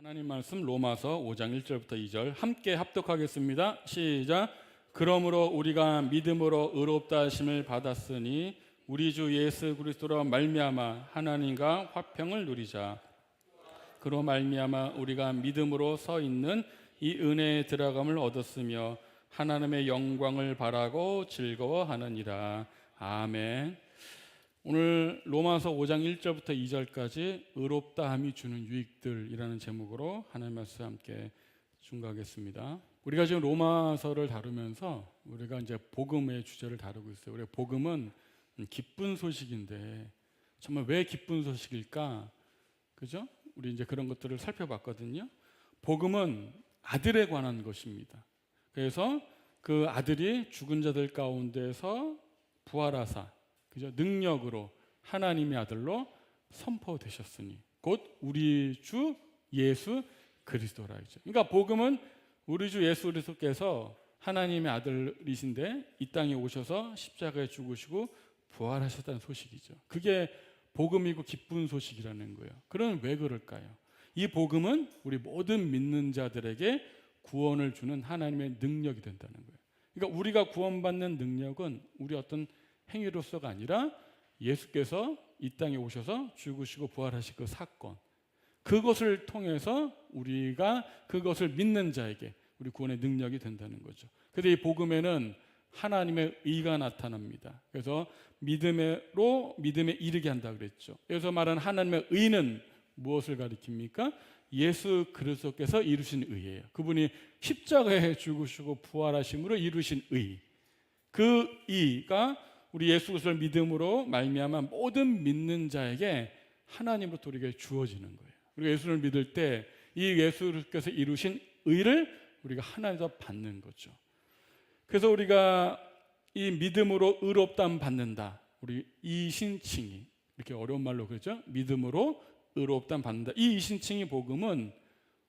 하나님 말씀 로마서 5장 1절부터 2절 함께 합독하겠습니다. 시작. 그러므로 우리가 믿음으로 의롭다 하심을 받았으니 우리 주 예수 그리스도로 말미암아 하나님과 화평을 누리자. 그로 말미암아 우리가 믿음으로 서 있는 이 은혜에 들어감을 얻었으며 하나님의 영광을 바라고 즐거워하느니라. 아멘. 오늘 로마서 5장 1절부터 2절까지 의롭다함이 주는 유익들이라는 제목으로 하나님 말씀 함께 중가하겠습니다. 우리가 지금 로마서를 다루면서 우리가 이제 복음의 주제를 다루고 있어요. 우리 복음은 기쁜 소식인데 정말 왜 기쁜 소식일까? 그죠? 우리 이제 그런 것들을 살펴봤거든요. 복음은 아들에 관한 것입니다. 그래서 그 아들이 죽은 자들 가운데서 부활하사 그죠? 능력으로 하나님의 아들로 선포되셨으니 곧 우리 주 예수 그리스도라 이죠. 그러니까 복음은 우리 주 예수 그리스도께서 하나님의 아들이신데 이 땅에 오셔서 십자가에 죽으시고 부활하셨다는 소식이죠. 그게 복음이고 기쁜 소식이라는 거예요. 그럼 왜 그럴까요? 이 복음은 우리 모든 믿는 자들에게 구원을 주는 하나님의 능력이 된다는 거예요. 그러니까 우리가 구원받는 능력은 우리 어떤 행위로서가 아니라 예수께서 이 땅에 오셔서 죽으시고 부활하신 그 사건, 그것을 통해서 우리가 그것을 믿는 자에게 우리 구원의 능력이 된다는 거죠. 그래서 이 복음에는 하나님의 의가 나타납니다. 그래서 믿음에 이르게 한다 그랬죠. 여기서 말하는 하나님의 의는 무엇을 가리킵니까? 예수 그리스도께서 이루신 의예요. 그분이 십자가에 죽으시고 부활하심으로 이루신 의. 그 의가 우리 예수 그리스도를 믿음으로 말미암아 모든 믿는 자에게 하나님으로부터 우리에게 주어지는 거예요. 우리가 예수를 믿을 때 이 예수께서 이루신 의를 우리가 하나님에서 받는 거죠. 그래서 우리가 이 믿음으로 의롭다함 받는다. 우리 이신칭이 이렇게 어려운 말로 그러죠. 믿음으로 의롭다함 받는다. 이 이신칭이 복음은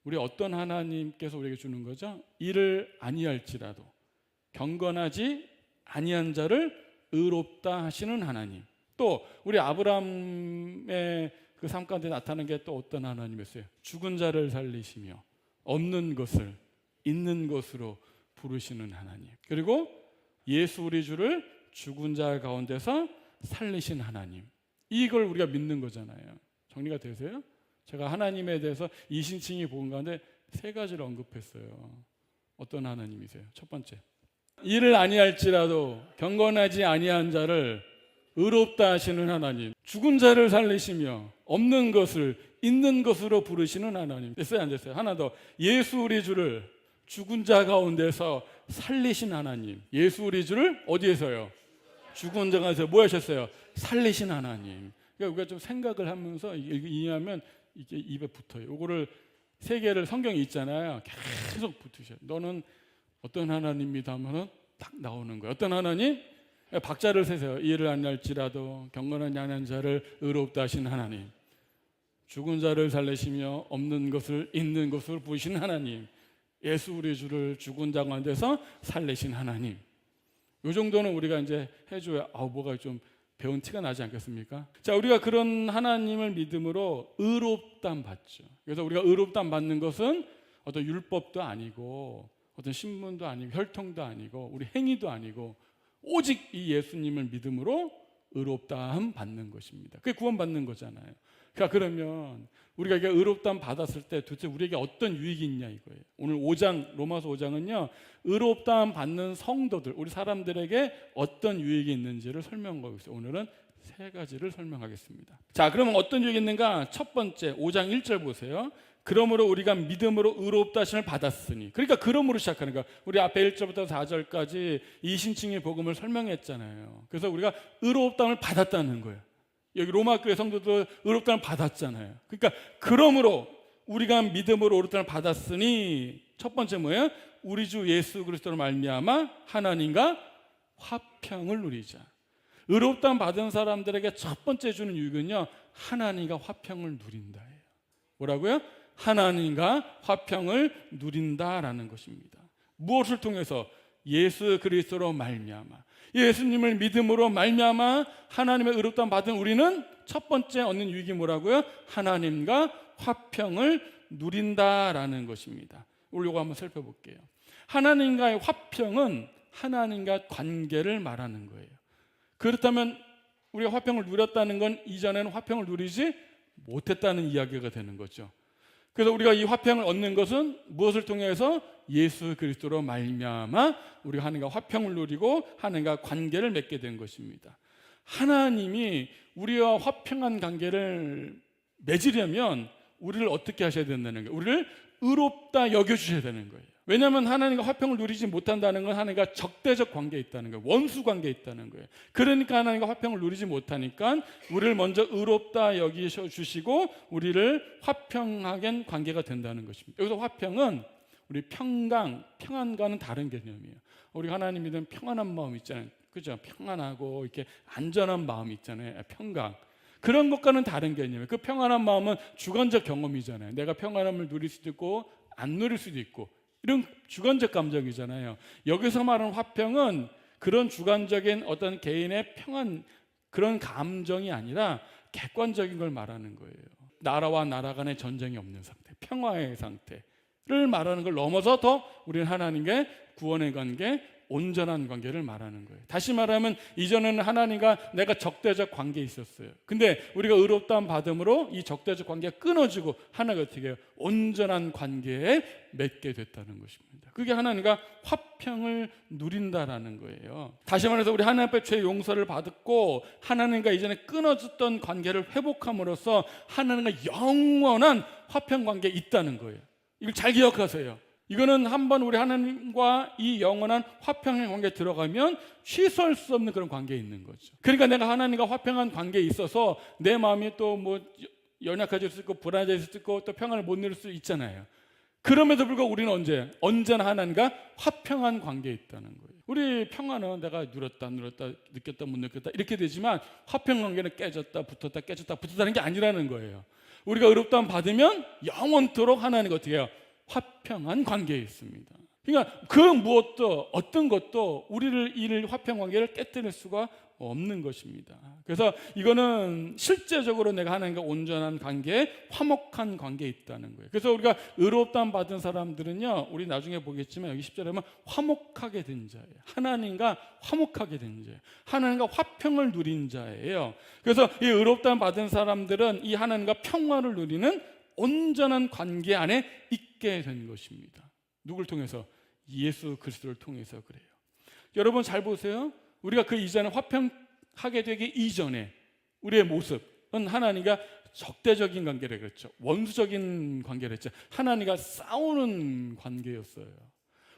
우리 어떤 하나님께서 우리에게 주는 거죠? 이를 아니할지라도 경건하지 아니한 자를 의롭다 하시는 하나님. 또 우리 아브라함의 그 삶 가운데 나타나는 게 또 어떤 하나님이었어요? 죽은 자를 살리시며 없는 것을 있는 것으로 부르시는 하나님. 그리고 예수 우리 주를 죽은 자 가운데서 살리신 하나님. 이걸 우리가 믿는 거잖아요. 정리가 되세요? 제가 하나님에 대해서 이신칭이 복음 가운데 세 가지를 언급했어요. 어떤 하나님이세요? 첫 번째, 이를 아니할지라도 경건하지 아니한 자를 의롭다 하시는 하나님. 죽은 자를 살리시며 없는 것을 있는 것으로 부르시는 하나님. 됐어요? 안 됐어요? 하나 더. 예수 우리 주를 죽은 자 가운데서 살리신 하나님. 예수 우리 주를 어디에서요? 죽은 자 가운데서 뭐 하셨어요? 살리신 하나님. 그러니까 우리가 좀 생각을 하면서 이해하면 이게 입에 붙어요. 요거를 세 개를 성경에 있잖아요. 계속 붙으셔요. 너는 어떤 하나님이다 하면은 딱 나오는 거예요. 어떤 하나님? 박자를 세세요. 이를 아니할지라도 경건하지 않은 자를 의롭다 하신 하나님. 죽은 자를 살리시며 없는 것을 있는 것으로 부으신 하나님. 예수 우리 주를 죽은 자 가운데서 살리신 하나님. 이 정도는 우리가 이제 해줘야 뭐가 좀 배운 티가 나지 않겠습니까? 자, 우리가 그런 하나님을 믿음으로 의롭담 받죠. 그래서 우리가 의롭담 받는 것은 어떤 율법도 아니고 어떤 신분도 아니고 혈통도 아니고 우리 행위도 아니고 오직 이 예수님을 믿음으로 의롭다함 받는 것입니다. 그게 구원받는 거잖아요. 그러니까 그러면 우리가 이게 의롭다함 받았을 때 도대체 우리에게 어떤 유익이 있냐 이거예요. 오늘 5장 로마서 5장은요. 의롭다함 받는 성도들 우리 사람들에게 어떤 유익이 있는지를 설명하고 있어요. 오늘은 세 가지를 설명하겠습니다. 자, 그러면 어떤 유익이 있는가? 첫 번째 5장 1절 보세요. 그러므로 우리가 믿음으로 의롭다 하심을 받았으니. 그러니까 그러므로 시작하는 거야. 우리 앞에 1절부터 4절까지 이신칭의 복음을 설명했잖아요. 그래서 우리가 의롭다함을 받았다는 거예요. 여기 로마 교회 성도도 의롭다함을 받았잖아요. 그러니까 그러므로 우리가 믿음으로 의롭다함을 받았으니 첫 번째 뭐예요? 우리 주 예수 그리스도로 말미암아 하나님과 화평을 누리자. 의롭다함 받은 사람들에게 첫 번째 주는 유익은요. 하나님과 화평을 누린다예요. 뭐라고요? 하나님과 화평을 누린다라는 것입니다. 무엇을 통해서? 예수 그리스도로 말미암아, 예수님을 믿음으로 말미암아 하나님의 의롭다함 받은 우리는 첫 번째 얻는 유익이 뭐라고요? 하나님과 화평을 누린다라는 것입니다. 우리 이거 한번 살펴볼게요. 하나님과의 화평은 하나님과 관계를 말하는 거예요. 그렇다면 우리가 화평을 누렸다는 건 이전에는 화평을 누리지 못했다는 이야기가 되는 거죠. 그래서 우리가 이 화평을 얻는 것은 무엇을 통해서? 예수 그리스도로 말미암아 우리가 하나님과 화평을 누리고 하나님과 관계를 맺게 된 것입니다. 하나님이 우리와 화평한 관계를 맺으려면 우리를 어떻게 하셔야 된다는 거예요? 우리를 의롭다 여겨주셔야 되는 거예요. 왜냐하면 하나님과 화평을 누리지 못한다는 건 하나님과 적대적 관계에 있다는 거예요. 원수 관계에 있다는 거예요. 그러니까 하나님과 화평을 누리지 못하니까 우리를 먼저 의롭다 여기셔주시고 우리를 화평하게 관계가 된다는 것입니다. 여기서 화평은 우리 평안과는 다른 개념이에요. 우리 하나님 믿으면 평안한 마음 있잖아요. 그죠? 평안하고 이렇게 안전한 마음 있잖아요. 평강. 그런 것과는 다른 개념이에요. 그 평안한 마음은 주관적 경험이잖아요. 내가 평안함을 누릴 수도 있고 안 누릴 수도 있고 이런 주관적 감정이잖아요. 여기서 말하는 화평은 그런 주관적인 어떤 개인의 평안 그런 감정이 아니라 객관적인 걸 말하는 거예요. 나라와 나라 간의 전쟁이 없는 상태, 평화의 상태를 말하는 걸 넘어서 더 우리는 하나님께 구원의 관계, 온전한 관계를 말하는 거예요. 다시 말하면 이전에는 하나님과 내가 적대적 관계에 있었어요. 근데 우리가 의롭다함 받음으로 이 적대적 관계가 끊어지고 하나가 어떻게 해요? 온전한 관계에 맺게 됐다는 것입니다. 그게 하나님과 화평을 누린다라는 거예요. 다시 말해서 우리 하나님 앞에 죄 용서를 받았고 하나님과 이전에 끊어졌던 관계를 회복함으로써 하나님과 영원한 화평 관계에 있다는 거예요. 이걸 잘 기억하세요. 이거는 한번 우리 하나님과 이 영원한 화평의 관계에 들어가면 취소할 수 없는 그런 관계에 있는 거죠. 그러니까 내가 하나님과 화평한 관계에 있어서 내 마음이 또 뭐 연약해질 수 있고 불안해질 수 있고 또 평안을 못 누릴 수 있잖아요. 그럼에도 불구하고 우리는 언제나 하나님과 화평한 관계에 있다는 거예요. 우리 평안은 내가 누렸다 느꼈다 못 느꼈다 이렇게 되지만 화평 관계는 깨졌다 붙었다는 게 아니라는 거예요. 우리가 의롭다함 받으면 영원토록 하나님과 어떻게 해요? 화평한 관계에 있습니다. 그러니까 그 무엇도 어떤 것도 우리를 이 화평 관계를 깨뜨릴 수가 없는 것입니다. 그래서 이거는 실제적으로 내가 하나님과 온전한 관계에 화목한 관계에 있다는 거예요. 그래서 우리가 의롭다함 받은 사람들은요, 우리 나중에 보겠지만 여기 10절에 보면 화목하게 된 자예요. 하나님과 화목하게 된 자예요. 하나님과 화평을 누린 자예요. 그래서 이 의롭다함 받은 사람들은 이 하나님과 평화를 누리는 온전한 관계 안에 있게 된 것입니다. 누굴 통해서? 예수 그리스도를 통해서 그래요. 여러분 잘 보세요. 우리가 그 이전에 화평하게 되기 이전에 우리의 모습은 하나님과 적대적인 관계를 그랬죠. 원수적인 관계를 했죠. 하나님과 싸우는 관계였어요.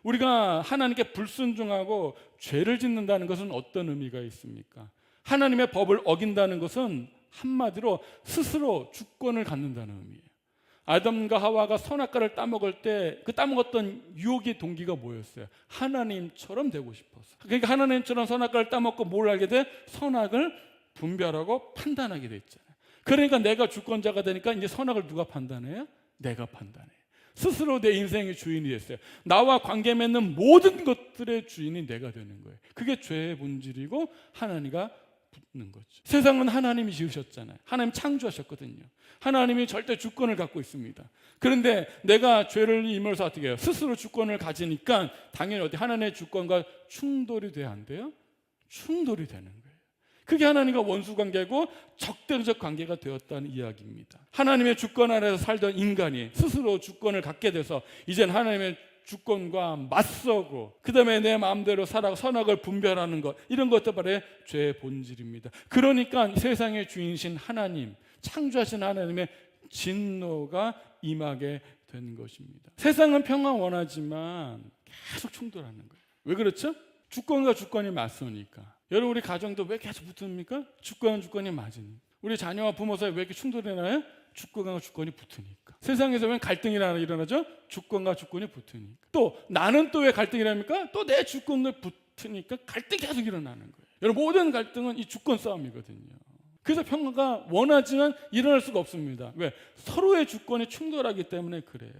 우리가 하나님께 불순종하고 죄를 짓는다는 것은 어떤 의미가 있습니까? 하나님의 법을 어긴다는 것은 한마디로 스스로 주권을 갖는다는 의미예요. 아담과 하와가 선악과를 따먹을 때 그 따먹었던 유혹의 동기가 뭐였어요? 하나님처럼 되고 싶었어요. 그러니까 하나님처럼 선악과를 따먹고 뭘 알게 돼? 선악을 분별하고 판단하게 됐잖아요. 그러니까 내가 주권자가 되니까 이제 선악을 누가 판단해요? 내가 판단해요. 스스로 내 인생의 주인이 됐어요. 나와 관계 맺는 모든 것들의 주인이 내가 되는 거예요. 그게 죄의 본질이고 하나님과 붙는 거죠. 세상은 하나님이 지으셨잖아요. 하나님 창조하셨거든요. 하나님이 절대 주권을 갖고 있습니다. 그런데 내가 죄를 임해서 어떻게 해요? 스스로 주권을 가지니까 당연히 어디 하나님의 주권과 충돌이 돼야 안 돼요? 충돌이 되는 거예요. 그게 하나님과 원수 관계고 적대적 관계가 되었다는 이야기입니다. 하나님의 주권 아래서 살던 인간이 스스로 주권을 갖게 돼서 이제는 하나님의 주권과 맞서고 그 다음에 내 마음대로 살아가 선악을 분별하는 것, 이런 것도 바로 죄의 본질입니다. 그러니까 세상의 주인이신 하나님, 창조하신 하나님의 진노가 임하게 된 것입니다. 세상은 평화 원하지만 계속 충돌하는 거예요. 왜 그렇죠? 주권과 주권이 맞서니까. 여러분 우리 가정도 왜 계속 붙습니까? 주권과 주권이 맞으니까. 우리 자녀와 부모 사이에 왜 이렇게 충돌이 나요? 주권과 주권이 붙으니까. 세상에서 왜 갈등이 일어나죠? 주권과 주권이 붙으니까. 또 나는 또 왜 갈등이 일어납니까? 또 내 주권과 붙으니까 갈등이 계속 일어나는 거예요. 여러분 모든 갈등은 이 주권 싸움이거든요. 그래서 평화가 원하지만 일어날 수가 없습니다. 왜? 서로의 주권이 충돌하기 때문에 그래요.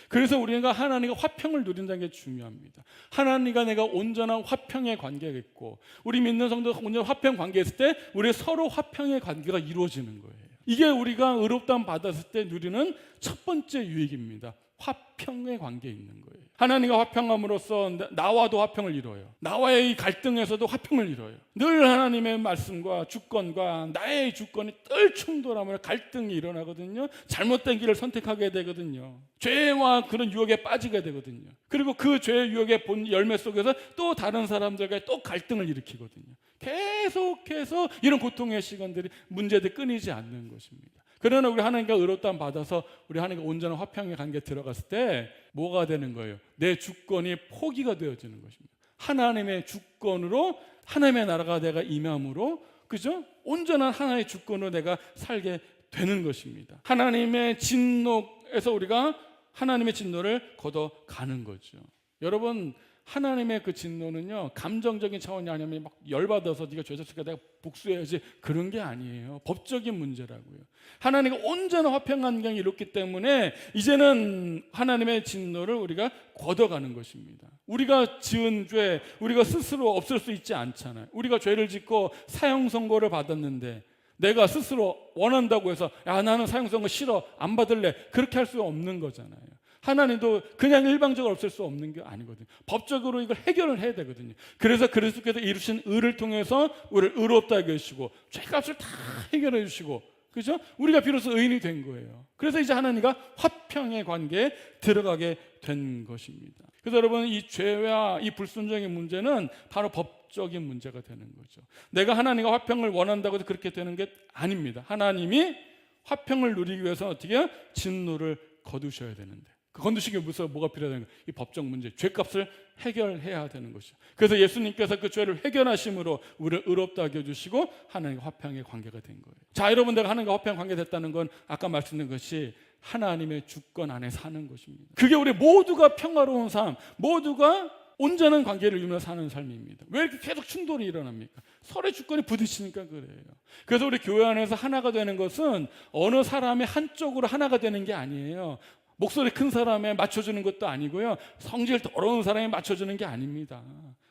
그래서 우리가 하나님과 화평을 누린다는 게 중요합니다. 하나님과 내가 온전한 화평의 관계가 있고, 우리 믿는 성도가 온전한 화평 관계에 있을 때 우리 서로 화평의 관계가 이루어지는 거예요. 이게 우리가 의롭다함 받았을 때 누리는 첫 번째 유익입니다. 화평의 관계에 있는 거예요. 하나님과 화평함으로써 나와도 화평을 이뤄요. 나와의 이 갈등에서도 화평을 이뤄요. 늘 하나님의 말씀과 주권과 나의 주권이 늘 충돌하면 갈등이 일어나거든요. 잘못된 길을 선택하게 되거든요. 죄와 그런 유혹에 빠지게 되거든요. 그리고 그 죄의 유혹의 본 열매 속에서 또 다른 사람들과 또 갈등을 일으키거든요. 계속해서 이런 고통의 시간들이, 문제들이 끊이지 않는 것입니다. 그러나 우리 하나님과 의롭다함 받아서 우리 하나님과 온전한 화평의 관계에 들어갔을 때 뭐가 되는 거예요? 내 주권이 포기가 되어지는 것입니다. 하나님의 주권으로, 하나님의 나라가 내가 임함으로, 그죠? 온전한 하나의 주권으로 내가 살게 되는 것입니다. 하나님의 진노에서 우리가 하나님의 진노를 걷어가는 거죠. 여러분, 하나님의 그 진노는요, 감정적인 차원이 아니면 막 열받아서 네가 죄졌으니까 내가 복수해야지, 그런 게 아니에요. 법적인 문제라고요. 하나님과 온전한 화평 관계를 이뤘기 때문에 이제는 하나님의 진노를 우리가 걷어가는 것입니다. 우리가 지은 죄, 우리가 스스로 없앨 수 있지 않잖아요. 우리가 죄를 짓고 사형 선고를 받았는데 내가 스스로 원한다고 해서 야, 나는 사형 선고 싫어, 안 받을래, 그렇게 할 수 없는 거잖아요. 하나님도 그냥 일방적으로 없앨 수 없는 게 아니거든요. 법적으로 이걸 해결을 해야 되거든요. 그래서 그리스도께서 이루신 의를 통해서 우리를 의롭다 하게 해주시고 죄값을 다 해결해 주시고, 그죠? 우리가 비로소 의인이 된 거예요. 그래서 이제 하나님과 화평의 관계에 들어가게 된 것입니다. 그래서 여러분, 이 죄와 이 불순종의 문제는 바로 법적인 문제가 되는 거죠. 내가 하나님과 화평을 원한다고 해서 그렇게 되는 게 아닙니다. 하나님이 화평을 누리기 위해서 어떻게 해요? 진노를 거두셔야 되는데, 그 건드시기 위해서 뭐가 필요하다는 거예요? 이 법적 문제, 죄값을 해결해야 되는 것이죠. 그래서 예수님께서 그 죄를 해결하심으로 우리를 의롭다 하게 해주시고 하나님과 화평의 관계가 된 거예요. 자, 여러분, 내가 하나님과 화평 관계 됐다는 건 아까 말씀드린 것이 하나님의 주권 안에 사는 것입니다. 그게 우리 모두가 평화로운 삶, 모두가 온전한 관계를 이루며 사는 삶입니다. 왜 이렇게 계속 충돌이 일어납니까? 서로의 주권이 부딪히니까 그래요. 그래서 우리 교회 안에서 하나가 되는 것은 어느 사람이 한쪽으로 하나가 되는 게 아니에요. 목소리 큰 사람에 맞춰주는 것도 아니고요, 성질 더러운 사람에 맞춰주는 게 아닙니다.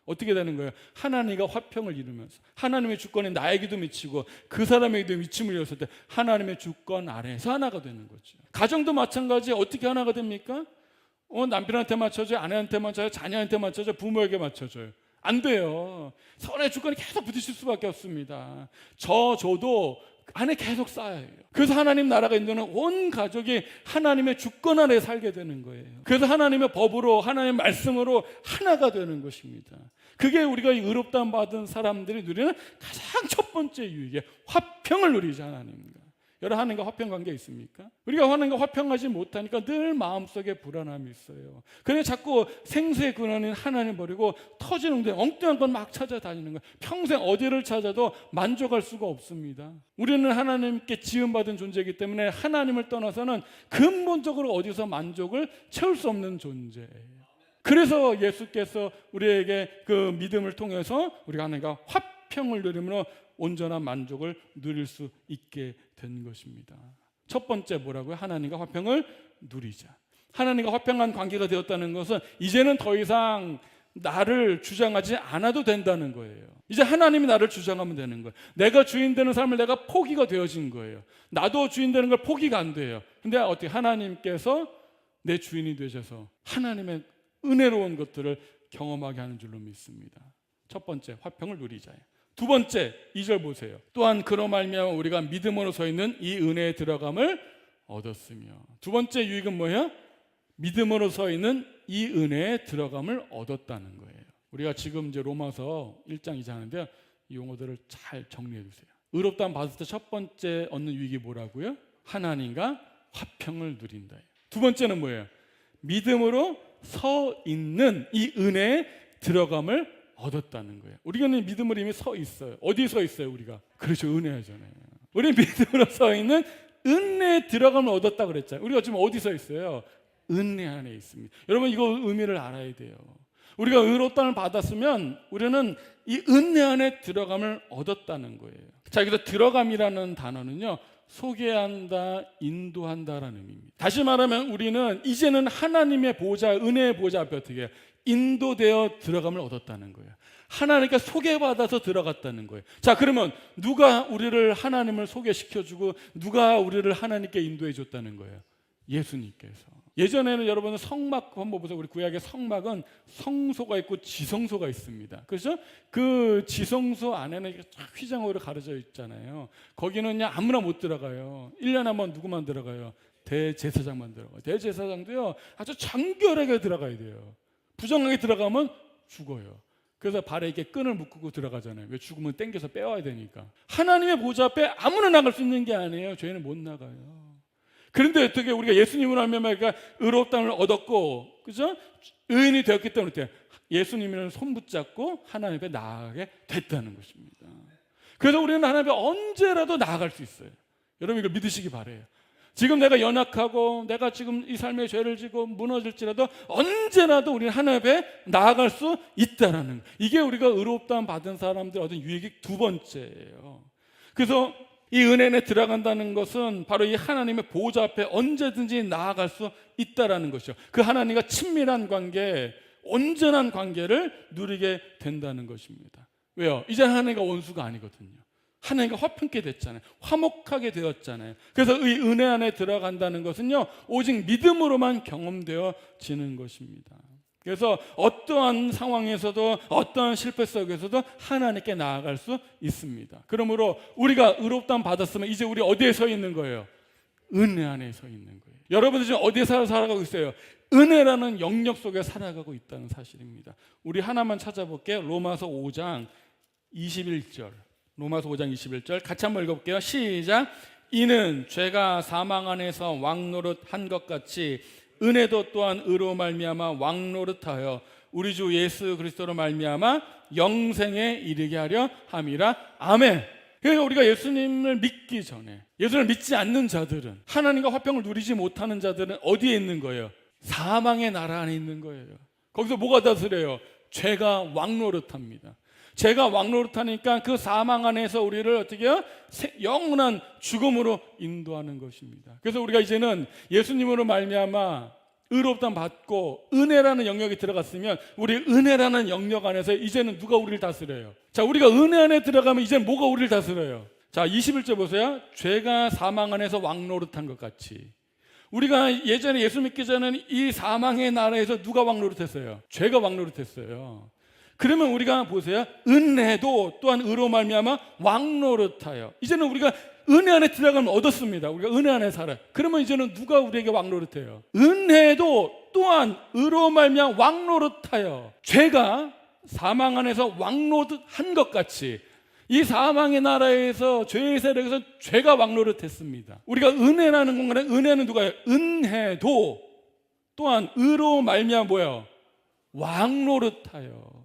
어떻게 되는 거예요? 하나님과 화평을 이루면서 하나님의 주권에 나에게도 미치고 그 사람에게도 미침을 이뤘을 때 하나님의 주권 아래에서 하나가 되는 거죠. 가정도 마찬가지. 어떻게 하나가 됩니까? 남편한테 맞춰줘요, 아내한테 맞춰줘요, 자녀한테 맞춰줘요, 부모에게 맞춰줘요. 안 돼요. 서로의 주권이 계속 부딪힐 수밖에 없습니다. 저도 안에 계속 쌓여요. 그래서 하나님 나라가 있는 온 가족이 하나님의 주권 아래 살게 되는 거예요. 그래서 하나님의 법으로, 하나님의 말씀으로 하나가 되는 것입니다. 그게 우리가 의롭다함 받은 사람들이 누리는 가장 첫 번째 유익이에요. 화평을 누리자, 하나님과. 여러분, 하나님과 화평 관계 있습니까? 우리가 하나님과 화평하지 못하니까 늘 마음속에 불안함이 있어요. 그래 자꾸 생수의 근원인 하나님 버리고 터지는 데 엉뚱한 건 막 찾아다니는 거예요. 평생 어디를 찾아도 만족할 수가 없습니다. 우리는 하나님께 지음받은 존재이기 때문에 하나님을 떠나서는 근본적으로 어디서 만족을 채울 수 없는 존재예요. 그래서 예수께서 우리에게 그 믿음을 통해서 우리가 하나님과 화평을 누리므로 온전한 만족을 누릴 수 있게 된 것입니다. 첫 번째 뭐라고요? 하나님과 화평을 누리자. 하나님과 화평한 관계가 되었다는 것은 이제는 더 이상 나를 주장하지 않아도 된다는 거예요. 이제 하나님이 나를 주장하면 되는 거예요. 내가 주인 되는 삶을 내가 포기가 되어진 거예요. 나도 주인 되는 걸 포기가 안 돼요. 근데 어떻게 하나님께서 내 주인이 되셔서 하나님의 은혜로운 것들을 경험하게 하는 줄로 믿습니다. 첫 번째, 화평을 누리자예요. 두 번째, 2절 보세요. 또한 그로 말미암아 우리가 믿음으로 서 있는 이 은혜에 들어감을 얻었으며. 두 번째 유익은 뭐예요? 믿음으로 서 있는 이 은혜에 들어감을 얻었다는 거예요. 우리가 지금 이제 로마서 1장 2장 하는데요, 이 용어들을 잘 정리해 주세요. 의롭다함 받았을 때 첫 번째 얻는 유익이 뭐라고요? 하나님과 화평을 누린다. 두 번째는 뭐예요? 믿음으로 서 있는 이 은혜에 들어감을 얻었다는 거예요. 우리는 믿음으로 이미 서 있어요. 어디 서 있어요, 우리가? 그렇죠, 은혜하잖아요. 우리 믿음으로 서 있는 은혜에 들어감을 얻었다고 그랬잖아요. 우리가 지금 어디 서 있어요? 은혜 안에 있습니다. 여러분, 이거 의미를 알아야 돼요. 우리가 의롭다함을 받았으면 우리는 이 은혜 안에 들어감을 얻었다는 거예요. 자, 여기서 들어감이라는 단어는요, 소개한다, 인도한다라는 의미입니다. 다시 말하면 우리는 이제는 하나님의 보좌, 은혜의 보좌 앞에 어떻게 해요? 인도되어 들어감을 얻었다는 거예요. 하나님께 소개받아서 들어갔다는 거예요. 자, 그러면 누가 우리를 하나님을 소개시켜주고 누가 우리를 하나님께 인도해 줬다는 거예요? 예수님께서. 예전에는 여러분은 성막 한번 보세요. 우리 구약의 성막은 성소가 있고 지성소가 있습니다. 그래서 그 지성소 안에는 이렇게 쫙 휘장으로 가려져 있잖아요. 거기는 그냥 아무나 못 들어가요. 1년에 한 번 누구만 들어가요? 대제사장만 들어가요. 대제사장도요, 아주 정결하게 들어가야 돼요. 부정하게 들어가면 죽어요. 그래서 발에 이렇게 끈을 묶고 들어가잖아요. 왜? 죽으면 땡겨서 빼와야 되니까. 하나님의 보좌 앞에 아무나 나갈 수 있는 게 아니에요. 저희는 못 나가요. 그런데 어떻게 우리가 예수님을 알면 의롭다함을 얻었고, 그죠? 의인이 되었기 때문에 어떻게? 예수님을 손 붙잡고 하나님 앞에 나아가게 됐다는 것입니다. 그래서 우리는 하나님 앞에 언제라도 나아갈 수 있어요. 여러분 이걸 믿으시기 바라요. 지금 내가 연약하고 내가 지금 이 삶의 죄를 지고 무너질지라도 언제라도 우리는 하나님 앞에 나아갈 수 있다라는, 이게 우리가 의롭다함 받은 사람들 얻은 유익이 두 번째예요. 그래서 이 은혜에 들어간다는 것은 바로 이 하나님의 보좌 앞에 언제든지 나아갈 수 있다라는 것이죠. 그 하나님과 친밀한 관계, 온전한 관계를 누리게 된다는 것입니다. 왜요? 이제 하나님과 원수가 아니거든요. 하나님과 화평케 됐잖아요. 화목하게 되었잖아요. 그래서 이 은혜 안에 들어간다는 것은요, 오직 믿음으로만 경험되어지는 것입니다. 그래서 어떠한 상황에서도 어떠한 실패 속에서도 하나님께 나아갈 수 있습니다. 그러므로 우리가 의롭다함 받았으면 이제 우리 어디에 서 있는 거예요? 은혜 안에 서 있는 거예요. 여러분들 지금 어디에 살아가고 있어요? 은혜라는 영역 속에 살아가고 있다는 사실입니다. 우리 하나만 찾아볼게요. 로마서 5장 21절. 로마서 5장 21절 같이 한번 읽어볼게요. 시작. 이는 죄가 사망 안에서 왕노릇한 것 같이 은혜도 또한 의로 말미암아 왕노릇하여 우리 주 예수 그리스도로 말미암아 영생에 이르게 하려 함이라. 아멘. 그러니까 우리가 예수님을 믿기 전에, 예수를 믿지 않는 자들은, 하나님과 화평을 누리지 못하는 자들은 어디에 있는 거예요? 사망의 나라 안에 있는 거예요. 거기서 뭐가 다스려요? 죄가 왕노릇합니다. 죄가 왕노릇하니까 그 사망 안에서 우리를 어떻게 해요? 영원한 죽음으로 인도하는 것입니다. 그래서 우리가 이제는 예수님으로 말미암아 의롭다함 받고 은혜라는 영역에 들어갔으면 우리 은혜라는 영역 안에서 이제는 누가 우리를 다스려요? 자, 우리가 은혜 안에 들어가면 이제는 뭐가 우리를 다스려요? 자, 21절 보세요. 죄가 사망 안에서 왕노릇한 것 같이. 우리가 예전에 예수 믿기 전에는 이 사망의 나라에서 누가 왕노릇했어요? 죄가 왕노릇했어요. 그러면 우리가 보세요. 은혜도 또한 의로 말미암아 왕노릇하여. 이제는 우리가 은혜 안에 들어가면 얻었습니다. 우리가 은혜 안에 살아요. 그러면 이제는 누가 우리에게 왕노릇해요? 은혜도 또한 의로 말미암아 왕노릇하여. 죄가 사망 안에서 왕노릇한 것 같이 이 사망의 나라에서 죄의 세력에서 죄가 왕노릇했습니다. 우리가 은혜라는 공간에 은혜는 누가요? 은혜도 또한 의로 말미암아 뭐예요? 왕노릇하여.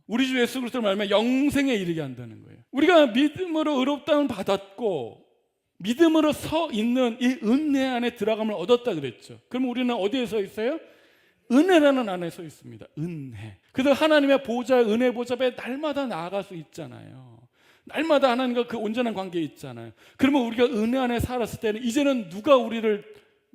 우리 주 예수 그리스도로 말미암아 영생에 이르게 한다는 거예요. 우리가 믿음으로 의롭다함을 받았고 믿음으로 서 있는 이 은혜 안에 들어감을 얻었다 그랬죠. 그럼 우리는 어디에 서 있어요? 은혜라는 안에 서 있습니다. 은혜. 그래서 하나님의 보좌, 은혜 보좌 앞에 날마다 나아갈 수 있잖아요. 날마다 하나님과 그 온전한 관계에 있잖아요. 그러면 우리가 은혜 안에 살았을 때는 이제는 누가 우리를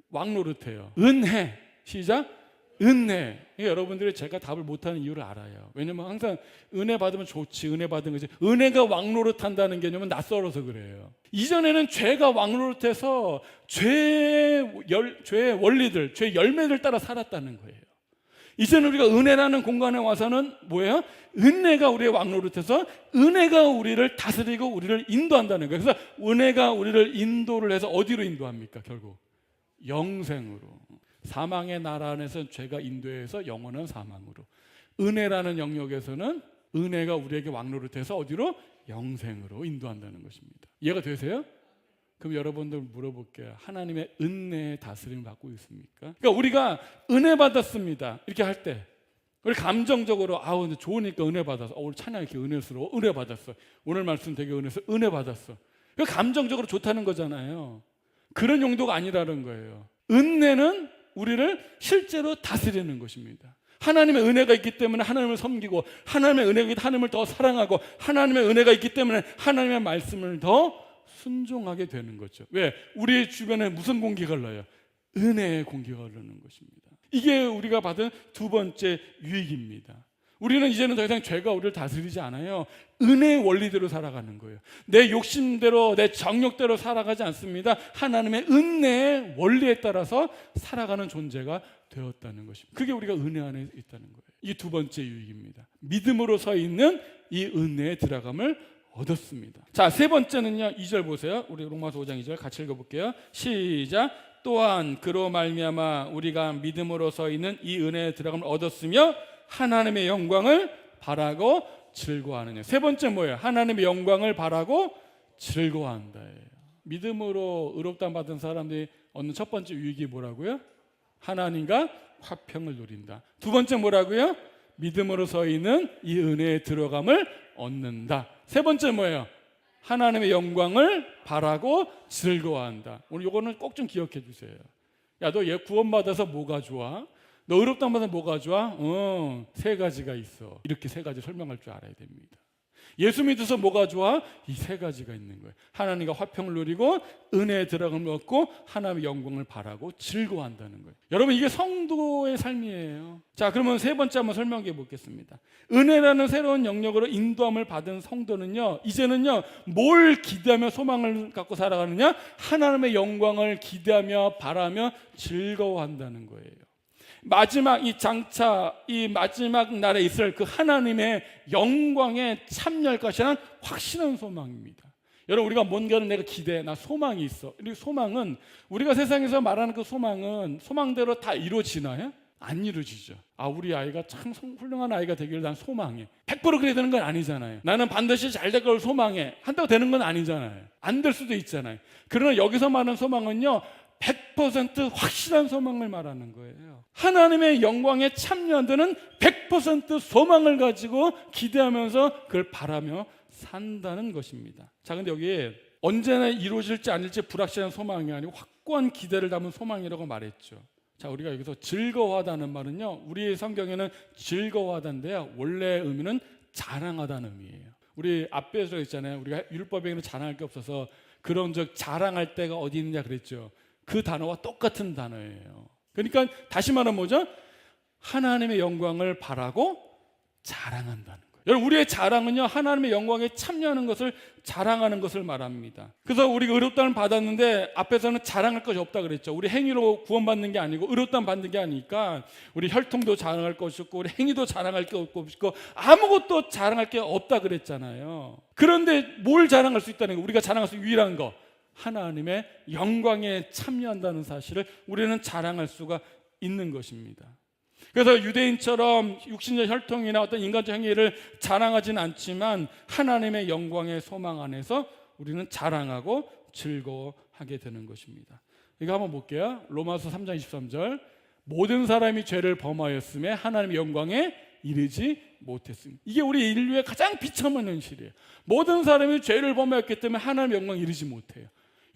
왕노릇해요? 은혜. 시작. 은혜. 여러분들이 제가 답을 못하는 이유를 알아요. 왜냐면 항상 은혜 받으면 좋지, 은혜 받은 거지. 은혜가 왕노릇한다는 개념은 낯설어서 그래요. 이전에는 죄가 왕노릇해서 죄의 원리들, 죄의 열매를 따라 살았다는 거예요. 이제는 우리가 은혜라는 공간에 와서는 뭐예요? 은혜가 우리의 왕노릇해서 은혜가 우리를 다스리고 우리를 인도한다는 거예요. 그래서 은혜가 우리를 인도를 해서 어디로 인도합니까? 결국 영생으로. 사망의 나라 안에서는 죄가 인도해서 영원한 사망으로, 은혜라는 영역에서는 은혜가 우리에게 왕노릇해서 어디로? 영생으로 인도한다는 것입니다. 이해가 되세요? 그럼 여러분들 물어볼게요. 하나님의 은혜의 다스림을 받고 있습니까? 그러니까 우리가 은혜 받았습니다 이렇게 할 때 우리 감정적으로 아우 근데 좋으니까 은혜 받았어. 오늘 찬양 이렇게 은혜스러워. 은혜 받았어. 오늘 말씀 되게 은혜스러워. 은혜 받았어. 감정적으로 좋다는 거잖아요. 그런 용도가 아니라는 거예요. 은혜는 우리를 실제로 다스리는 것입니다. 하나님의 은혜가 있기 때문에 하나님을 섬기고, 하나님의 은혜가 있기 때문에 하나님을 더 사랑하고, 하나님의 은혜가 있기 때문에 하나님의 말씀을 더 순종하게 되는 거죠. 왜? 우리 주변에 무슨 공기가 흘러요? 은혜의 공기가 흐르는 것입니다. 이게 우리가 받은 두 번째 유익입니다. 우리는 이제는 더 이상 죄가 우리를 다스리지 않아요. 은혜의 원리대로 살아가는 거예요. 내 욕심대로, 내 정욕대로 살아가지 않습니다. 하나님의 은혜의 원리에 따라서 살아가는 존재가 되었다는 것입니다. 그게 우리가 은혜 안에 있다는 거예요. 이 두 번째 유익입니다. 믿음으로 서 있는 이 은혜의 들어감을 얻었습니다. 자, 세 번째는요, 2절 보세요. 우리 로마서 5장 2절 같이 읽어볼게요. 시작. 또한 그로 말미암아 우리가 믿음으로 서 있는 이 은혜의 들어감을 얻었으며 하나님의 영광을 바라고 즐거워하느냐. 세 번째 뭐예요? 하나님의 영광을 바라고 즐거워한다예요. 믿음으로 의롭다함 받은 사람들이 얻는 첫 번째 유익이 뭐라고요? 하나님과 화평을 누린다. 두 번째 뭐라고요? 믿음으로 서 있는 이 은혜의 들어감을 얻는다. 세 번째 뭐예요? 하나님의 영광을 바라고 즐거워한다. 오늘 이거는 꼭 좀 기억해 주세요. 야, 너 얘 구원받아서 뭐가 좋아? 너 의롭다함 받아서 뭐가 좋아? 세 가지가 있어. 이렇게 세 가지 설명할 줄 알아야 됩니다. 예수 믿어서 뭐가 좋아? 이 세 가지가 있는 거예요. 하나님과 화평을 누리고 은혜의 들어감을 얻고 하나님의 영광을 바라고 즐거워한다는 거예요. 여러분, 이게 성도의 삶이에요. 자, 그러면 세 번째 한번 설명해 보겠습니다. 은혜라는 새로운 영역으로 인도함을 받은 성도는요, 이제는요, 뭘 기대하며 소망을 갖고 살아가느냐? 하나님의 영광을 기대하며 바라며 즐거워한다는 거예요. 마지막 이 장차, 이 마지막 날에 있을 그 하나님의 영광에 참여할 것이라는 확신한 소망입니다. 여러분, 우리가 뭔가를 내가 기대해, 나 소망이 있어. 이 소망은, 우리가 세상에서 말하는 그 소망은 소망대로 다 이루어지나요? 안 이루어지죠. 아, 우리 아이가 참 훌륭한 아이가 되기를 난 소망해. 100% 그래야 되는 건 아니잖아요. 나는 반드시 잘 될 걸 소망해. 한다고 되는 건 아니잖아요. 안 될 수도 있잖아요. 그러나 여기서 말하는 소망은요, 100% 확실한 소망을 말하는 거예요. 하나님의 영광에 참여한다는 100% 소망을 가지고 기대하면서 그걸 바라며 산다는 것입니다. 자, 근데 여기에 언제나 이루어질지 아닐지 불확실한 소망이 아니고 확고한 기대를 담은 소망이라고 말했죠. 자, 우리가 여기서 즐거워하다는 말은요, 우리 성경에는 즐거워하다인데요, 원래 의미는 자랑하다는 의미예요. 우리 앞에서 있잖아요. 우리가 율법에는 자랑할 게 없어서 그런즉 자랑할 때가 어디 있느냐 그랬죠. 그 단어와 똑같은 단어예요. 그러니까 다시 말하면 뭐죠? 하나님의 영광을 바라고 자랑한다는 거예요. 여러분, 우리의 자랑은요, 하나님의 영광에 참여하는 것을 자랑하는 것을 말합니다. 그래서 우리가 의롭다함을 받았는데 앞에서는 자랑할 것이 없다 그랬죠. 우리 행위로 구원받는 게 아니고 의롭다함 받는 게 아니니까 우리 혈통도 자랑할 것이 없고 우리 행위도 자랑할 게 없고 아무것도 자랑할 게 없다 그랬잖아요. 그런데 뭘 자랑할 수 있다는 거? 우리가 자랑할 수 있는 유일한 거, 하나님의 영광에 참여한다는 사실을 우리는 자랑할 수가 있는 것입니다. 그래서 유대인처럼 육신적 혈통이나 어떤 인간적 행위를 자랑하지는 않지만 하나님의 영광의 소망 안에서 우리는 자랑하고 즐거워하게 되는 것입니다. 이거 한번 볼게요. 로마서 3장 23절. 모든 사람이 죄를 범하였음에 하나님의 영광에 이르지 못했습니다. 이게 우리 인류의 가장 비참한 현실이에요. 모든 사람이 죄를 범하였기 때문에 하나님의 영광에 이르지 못해요.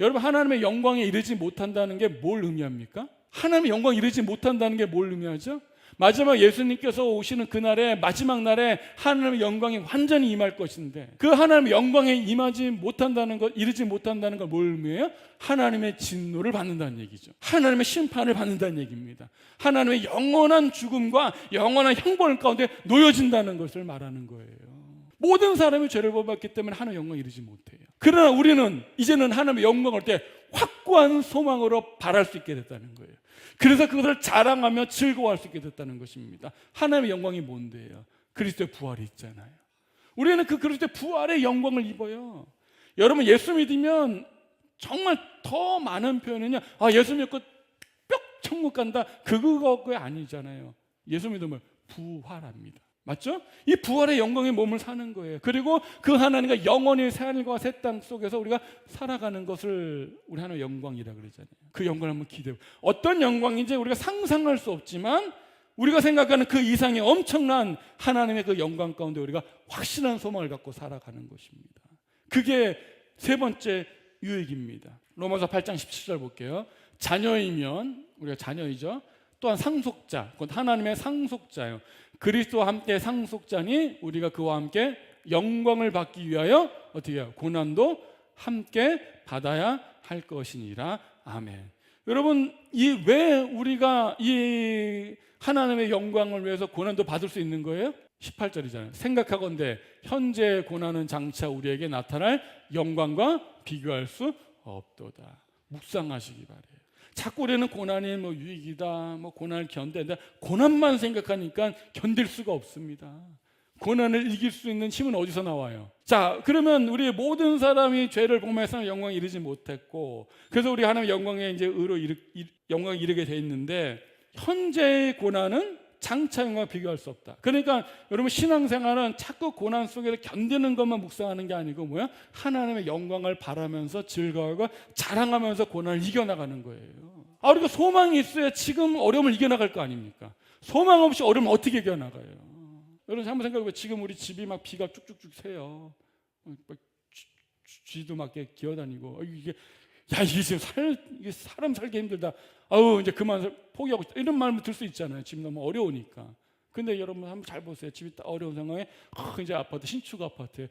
여러분, 하나님의 영광에 이르지 못한다는 게 뭘 의미합니까? 하나님의 영광에 이르지 못한다는 게 뭘 의미하죠? 마지막 예수님께서 오시는 그날에, 마지막 날에 하나님의 영광이 완전히 임할 것인데 그 하나님의 영광에 임하지 못한다는 것, 이르지 못한다는 걸 뭘 의미해요? 하나님의 진노를 받는다는 얘기죠. 하나님의 심판을 받는다는 얘기입니다. 하나님의 영원한 죽음과 영원한 형벌 가운데 놓여진다는 것을 말하는 거예요. 모든 사람이 죄를 범했기 때문에 하나님의 영광에 이르지 못해요. 그러나 우리는 이제는 하나님의 영광을 때 확고한 소망으로 바랄 수 있게 됐다는 거예요. 그래서 그것을 자랑하며 즐거워할 수 있게 됐다는 것입니다. 하나님의 영광이 뭔데요? 그리스도의 부활이 있잖아요. 우리는 그 그리스도의 부활의 영광을 입어요. 여러분, 예수 믿으면 정말 더 많은 표현은요, 아, 예수 믿고 뿅 천국 간다, 그거가 아니잖아요. 예수 믿으면 부활합니다. 맞죠? 이 부활의 영광의 몸을 사는 거예요. 그리고 그 하나님과 영원히 새 하늘과 새 땅 속에서 우리가 살아가는 것을 우리 하나님의 영광이라고 그러잖아요. 그 영광을 한번 기대해. 어떤 영광인지 우리가 상상할 수 없지만 우리가 생각하는 그 이상의 엄청난 하나님의 그 영광 가운데 우리가 확실한 소망을 갖고 살아가는 것입니다. 그게 세 번째 유익입니다. 로마서 8장 17절 볼게요. 자녀이면, 우리가 자녀이죠. 또한 상속자, 곧 하나님의 상속자요. 그리스도와 함께 상속자니 우리가 그와 함께 영광을 받기 위하여 어떻게 해요? 고난도 함께 받아야 할 것이니라. 아멘. 여러분, 왜 우리가 이 하나님의 영광을 위해서 고난도 받을 수 있는 거예요? 18절이잖아요. 생각하건대 현재 고난은 장차 우리에게 나타날 영광과 비교할 수 없도다. 묵상하시기 바래요. 자꾸 우리는 고난이 유익이다, 고난을 견뎌야 고난만 생각하니까 견딜 수가 없습니다. 고난을 이길 수 있는 힘은 어디서 나와요? 자, 그러면 우리 모든 사람이 죄를 범해서 영광에 이르지 못했고, 그래서 우리 하나님의 영광에 이제 영광에 이르게 돼 있는데, 현재의 고난은 장차 영광과 비교할 수 없다. 그러니까 여러분, 신앙생활은 자꾸 고난 속에서 견디는 것만 묵상하는 게 아니고 뭐야? 하나님의 영광을 바라면서 즐거워하고 자랑하면서 고난을 이겨나가는 거예요. 우리가 소망이 있어야 지금 어려움을 이겨나갈 거 아닙니까? 소망 없이 어려움을 어떻게 이겨나가요? 여러분 한번 생각해보세요. 지금 우리 집이 막 비가 쭉쭉쭉 새요. 쥐도 막 기어다니고, 이게 지금 이게 사람 살기 힘들다. 이제 그만 포기하고 싶다. 이런 말을 들 수 있잖아요. 집 너무 어려우니까. 근데 여러분 한번 잘 보세요. 집이 딱 어려운 상황에 이제 아파트, 신축 아파트에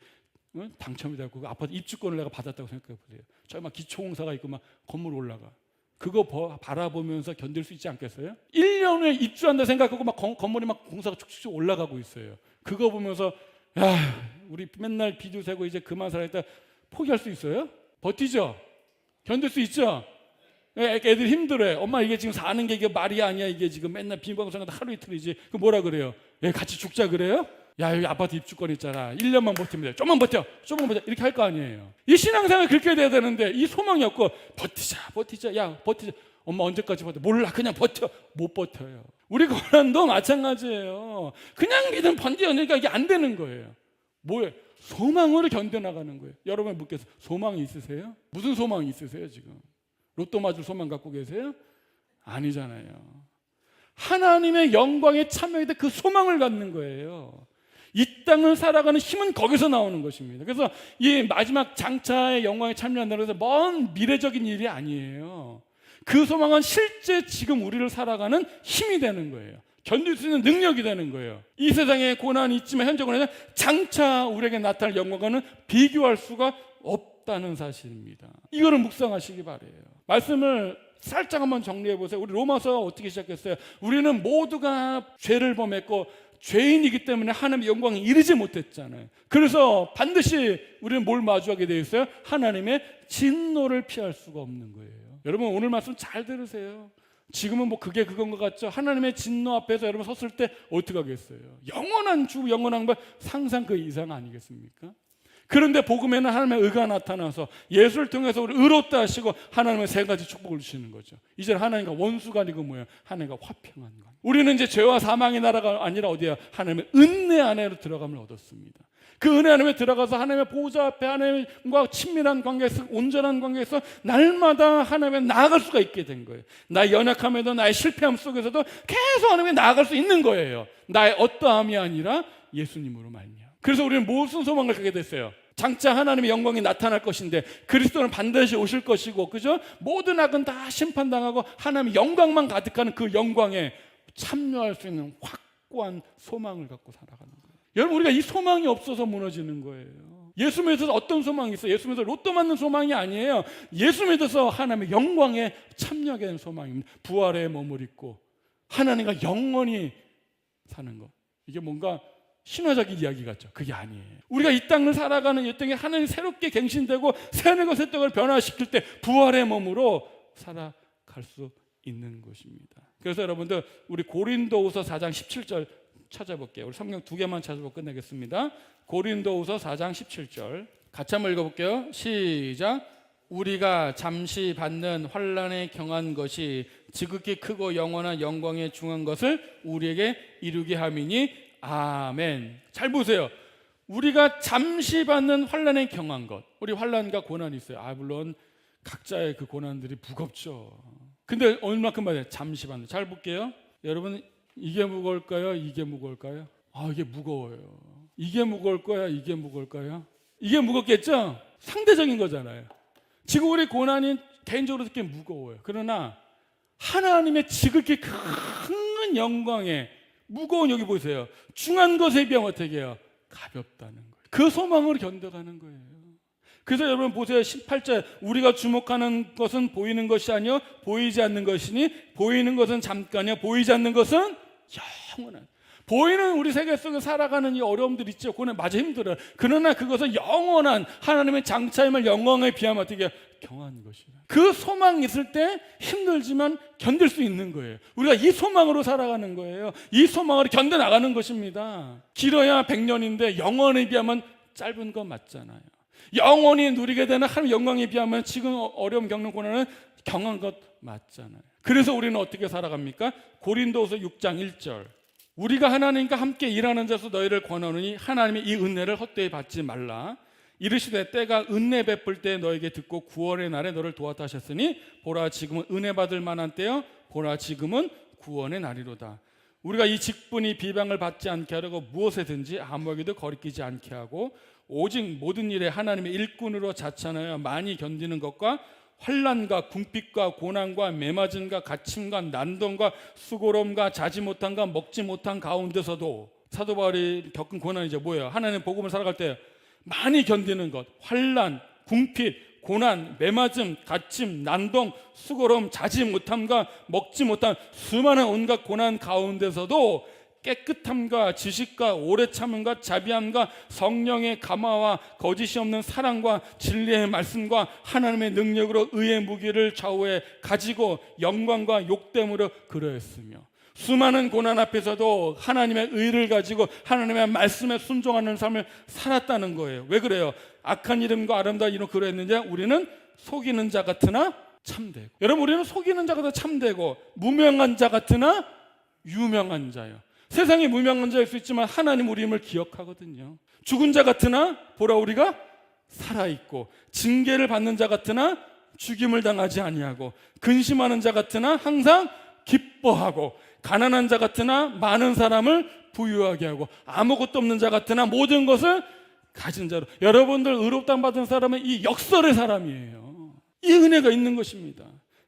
당첨이 되고 그 아파트 입주권을 내가 받았다고 생각해 보세요. 저기 막 기초공사가 있고 막 건물 올라가. 그거 바라보면서 견딜 수 있지 않겠어요? 1년 후에 입주한다 생각하고 막 건물이 막 공사가 축축 올라가고 있어요. 그거 보면서 우리 맨날 비도 새고 이제 그만 살아야겠다 포기할 수 있어요? 버티죠? 견딜 수 있죠? 애들 힘들어요. 엄마 이게 지금 사는 게 이게 말이 아니야. 이게 지금 맨날 비방송하다 하루 이틀이지. 그 뭐라 그래요? 같이 죽자 그래요? 여기 아파트 입주권 있잖아. 1년만 버티면 돼. 좀만 버텨. 이렇게 할 거 아니에요. 이 신앙생활 그렇게 돼야 되는데 이 소망이 없고 버티자. 버티자. 엄마 언제까지 버텨? 몰라. 그냥 버텨. 못 버텨요. 우리 고난도 마찬가지예요. 그냥 믿음 번지니까 이게 안 되는 거예요. 뭐예요? 소망으로 견뎌나가는 거예요. 여러분 묻겠어요. 소망이 있으세요? 무슨 소망이 있으세요 지금? 로또 맞을 소망 갖고 계세요? 아니잖아요. 하나님의 영광에 참여할 때 그 소망을 갖는 거예요. 이 땅을 살아가는 힘은 거기서 나오는 것입니다. 그래서 이 마지막 장차의 영광에 참여한다고 해서 먼 미래적인 일이 아니에요. 그 소망은 실제 지금 우리를 살아가는 힘이 되는 거예요. 견딜 수 있는 능력이 되는 거예요. 이 세상에 고난이 있지만 현재 고난은 장차 우리에게 나타날 영광과는 비교할 수가 없다는 사실입니다. 이거를 묵상하시기 바래요. 말씀을 살짝 한번 정리해 보세요. 우리 로마서 어떻게 시작했어요? 우리는 모두가 죄를 범했고 죄인이기 때문에 하나님의 영광에 이르지 못했잖아요. 그래서 반드시 우리는 뭘 마주하게 되어 있어요? 하나님의 진노를 피할 수가 없는 거예요. 여러분 오늘 말씀 잘 들으세요. 지금은 그게 그건 것 같죠? 하나님의 진노 앞에서 여러분 섰을 때 어떻게 하겠어요? 영원한 주, 영원한 것 상상 그 이상 아니겠습니까? 그런데 복음에는 하나님의 의가 나타나서 예수를 통해서 우리 의롭다 하시고 하나님의 세 가지 축복을 주시는 거죠. 이제 하나님과 원수가 아니고 뭐예요? 하나님과 화평한 것. 우리는 이제 죄와 사망의 나라가 아니라 어디야? 하나님의 은혜 안에로 들어감을 얻었습니다. 그 은혜 안에 들어가서 하나님의 보좌 앞에 하나님과 친밀한 관계에서 온전한 관계에서 날마다 하나님에 나아갈 수가 있게 된 거예요. 나의 연약함에도 나의 실패함 속에서도 계속 하나님에 나아갈 수 있는 거예요. 나의 어떠함이 아니라 예수님으로 말미암아. 그래서 우리는 무슨 소망을 갖게 됐어요? 장차 하나님의 영광이 나타날 것인데 그리스도는 반드시 오실 것이고, 그죠? 모든 악은 다 심판당하고 하나님의 영광만 가득하는 그 영광에 참여할 수 있는 확고한 소망을 갖고 살아가는 거예요. 여러분 우리가 이 소망이 없어서 무너지는 거예요. 예수 믿어서 어떤 소망이 있어요? 예수 믿어서 로또 맞는 소망이 아니에요. 예수 믿어서 하나님의 영광에 참여하게 되는 소망입니다. 부활의 몸을 입고 하나님과 영원히 사는 것. 이게 뭔가 신화적인 이야기 같죠? 그게 아니에요. 우리가 이 땅을 살아가는 이 땅에 하나님이 새롭게 갱신되고 새하늘과 새 땅을 변화시킬 때 부활의 몸으로 살아갈 수 있는 것입니다. 그래서 여러분들 우리 고린도후서 4장 17절 찾아볼게요. 우리 성경 두 개만 찾아보고 끝내겠습니다. 고린도후서 4장 17절 같이 한번 읽어볼게요. 시작. 우리가 잠시 받는 환난에 경한 것이 지극히 크고 영원한 영광에 중한 것을 우리에게 이루게 함이니 아멘. 잘 보세요. 우리가 잠시 받는 환난에 경한 것. 우리 환난과 고난이 있어요. 물론 각자의 그 고난들이 무겁죠. 근데 얼마큼 받아요? 잠시 받는. 잘 볼게요. 여러분 이게 무거울까요? 이게 무거울까요? 이게 무거워요. 이게 무거울 거야? 이게 무거울까요? 이게 무겁겠죠? 상대적인 거잖아요. 지금 우리 고난이 개인적으로 듣기엔 무거워요. 그러나 하나님의 지극히 큰 영광에 무거운, 여기 보세요, 중한 것에 비하면 어떻게 해요? 가볍다는 거예요. 그 소망으로 견뎌가는 거예요. 그래서 여러분 보세요. 18절, 우리가 주목하는 것은 보이는 것이 아니요 보이지 않는 것이니 보이는 것은 잠깐이요 보이지 않는 것은 영원한. 보이는 우리 세계 속에 살아가는 이 어려움들 있죠. 그거는 맞아 힘들어요. 그러나 그것은 영원한 하나님의 장차임을 영광에 비하면 어떻게 경한 것이라. 그 소망이 있을 때 힘들지만 견딜 수 있는 거예요. 우리가 이 소망으로 살아가는 거예요. 이 소망으로 견뎌나가는 것입니다. 길어야 100년인데 영원에 비하면 짧은 건 맞잖아요. 영원히 누리게 되는 하나님 영광에 비하면 지금 어려움 겪는 고난은 경한 것 맞잖아요. 그래서 우리는 어떻게 살아갑니까? 고린도후서 6장 1절, 우리가 하나님과 함께 일하는 자서 너희를 권하노니 하나님의 이 은혜를 헛되이 받지 말라. 이르시되 때가 은혜 베풀 때 너에게 듣고 구원의 날에 너를 도왔다 하셨으니 보라 지금은 은혜 받을 만한 때요 보라 지금은 구원의 날이로다. 우리가 이 직분이 비방을 받지 않게 하려고 무엇에든지 아무에게도 거리끼지 않게 하고 오직 모든 일에 하나님의 일꾼으로 자찬하여 많이 견디는 것과 환난과 궁핍과 고난과 매맞음과 갇힘과 난동과 수고로움과 자지 못함과 먹지 못한 가운데서도, 사도 바울이 겪은 고난이 이제 뭐예요? 하나님 복음을 살아갈 때 많이 견디는 것, 환난, 궁핍, 고난, 매맞음, 갇힘, 난동, 수고로움, 자지 못함과 먹지 못한 수많은 온갖 고난 가운데서도 깨끗함과 지식과 오래 참음과 자비함과 성령의 감화와 거짓이 없는 사랑과 진리의 말씀과 하나님의 능력으로 의의 무기를 좌우에 가지고 영광과 욕됨으로 그러했으며, 수많은 고난 앞에서도 하나님의 의를 가지고 하나님의 말씀에 순종하는 삶을 살았다는 거예요. 왜 그래요? 악한 이름과 아름다운 이름 그러했느냐? 우리는 속이는 자 같으나 참되고. 여러분, 우리는 속이는 자 같으나 참되고 무명한 자 같으나 유명한 자요. 세상에 무명한 자일 수 있지만 하나님 우리 힘을 기억하거든요. 죽은 자 같으나 보라 우리가 살아있고, 징계를 받는 자 같으나 죽임을 당하지 아니하고, 근심하는 자 같으나 항상 기뻐하고, 가난한 자 같으나 많은 사람을 부유하게 하고, 아무것도 없는 자 같으나 모든 것을 가진 자로. 여러분들 의롭다함 받은 사람은 이 역설의 사람이에요. 이 은혜가 있는 것입니다.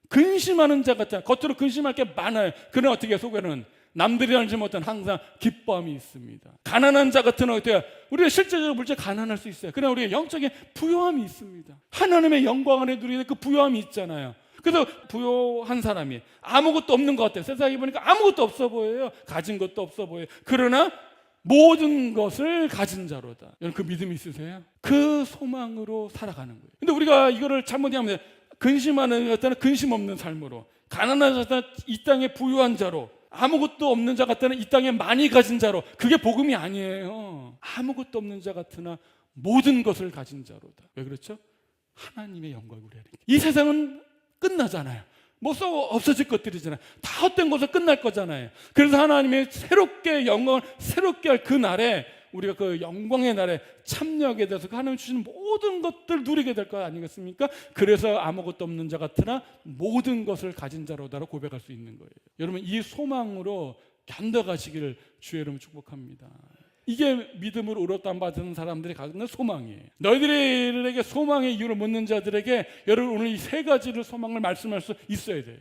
근심하는 자 같아, 겉으로 근심할 게 많아요. 그러나 어떻게 속에는 남들이 알지 못한 항상 기뻐함이 있습니다. 가난한 자 같은 어때요? 우리가 실제적으로 물질 가난할 수 있어요. 그러나 우리가 영적인 부요함이 있습니다. 하나님의 영광을 누리는 그 부요함이 있잖아요. 그래서 부요한 사람이 아무것도 없는 것 같아요. 세상에 보니까 아무것도 없어 보여요. 가진 것도 없어 보여요. 그러나 모든 것을 가진 자로다. 여러분 그 믿음이 있으세요? 그 소망으로 살아가는 거예요. 근데 우리가 이거를 잘못하면 근심하는 것들은 근심 없는 삶으로, 가난한 자는 이 땅에 부유한 자로, 아무것도 없는 자 같으나 이 땅에 많이 가진 자로. 그게 복음이 아니에요. 아무것도 없는 자 같으나 모든 것을 가진 자로다. 왜 그렇죠? 하나님의 영광을 우리에게. 이 세상은 끝나잖아요. 뭐 없어질 것들이잖아요. 다 헛된 것은 끝날 거잖아요. 그래서 하나님의 새롭게 영광을 새롭게 할 그 날에 우리가 그 영광의 날에 참여하게 돼서 하나님 주시는 모든 것들 누리게 될 거 아니겠습니까? 그래서 아무것도 없는 자 같으나 모든 것을 가진 자로다로 고백할 수 있는 거예요. 여러분 이 소망으로 견뎌가시기를 주의 이름으로 축복합니다. 이게 믿음으로 의롭다함 받은 사람들이 갖는 소망이에요. 너희들에게 소망의 이유를 묻는 자들에게 여러분 오늘 이 세 가지를 소망을 말씀할 수 있어야 돼요.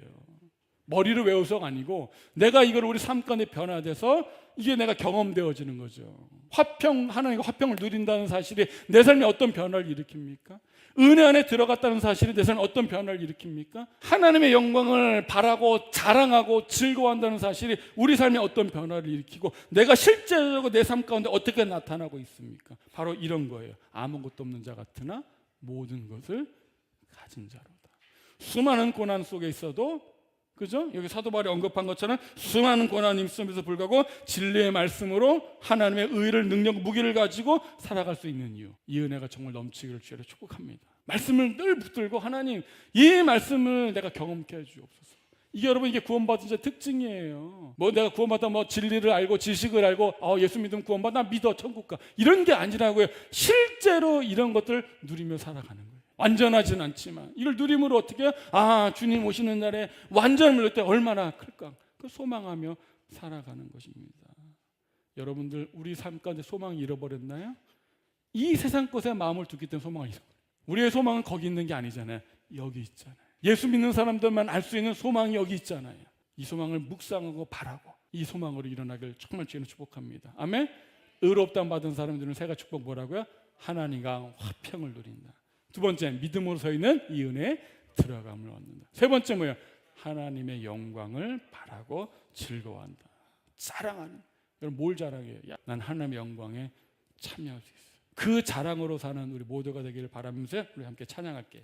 머리를 외워서가 아니고 내가 이걸 우리 삶 가운데 변화돼서 이게 내가 경험되어지는 거죠. 하나님과 화평을 누린다는 사실이 내 삶에 어떤 변화를 일으킵니까? 은혜 안에 들어갔다는 사실이 내 삶에 어떤 변화를 일으킵니까? 하나님의 영광을 바라고 자랑하고 즐거워한다는 사실이 우리 삶에 어떤 변화를 일으키고 내가 실제적으로 내 삶 가운데 어떻게 나타나고 있습니까? 바로 이런 거예요. 아무것도 없는 자 같으나 모든 것을 가진 자로다. 수많은 고난 속에 있어도, 그죠? 여기 사도 바울이 언급한 것처럼 수많은 고난이 있음에도 불구하고 진리의 말씀으로 하나님의 의를, 능력, 무기를 가지고 살아갈 수 있는 이유, 이 은혜가 정말 넘치기를 주여 축복합니다. 말씀을 늘 붙들고 하나님 이 말씀을 내가 경험케 해주옵소서. 이게 여러분 이게 구원받은 자의 특징이에요. 뭐 내가 구원받아 뭐 진리를 알고 지식을 알고 예수 믿으면 구원받아, 나 믿어 천국 가, 이런 게 아니라고요. 실제로 이런 것들 누리며 살아가는 거예요. 완전하진 않지만 이걸 누림으로 어떻게 해요? 주님 오시는 날에 완전을 누릴 때 얼마나 클까? 그 소망하며 살아가는 것입니다. 여러분들 우리 삶 가운데 소망을 잃어버렸나요? 이 세상 것에 마음을 두기 때문에 소망을 잃어버려요. 우리의 소망은 거기 있는 게 아니잖아요. 여기 있잖아요. 예수 믿는 사람들만 알 수 있는 소망이 여기 있잖아요. 이 소망을 묵상하고 바라고 이 소망으로 일어나길 정말 주님을 축복합니다. 아멘. 의롭다함 받은 사람들은 세 가지 축복 뭐라고요? 하나님과 화평을 누린다. 두 번째, 믿음으로 서 있는 이 은혜에 들어감을 얻는다. 세 번째 뭐예요? 하나님의 영광을 바라고 즐거워한다. 자랑하는. 여러분 뭘 자랑해요? 난 하나님의 영광에 참여할 수 있어요. 그 자랑으로 사는 우리 모두가 되기를 바라면서 우리 함께 찬양할게요.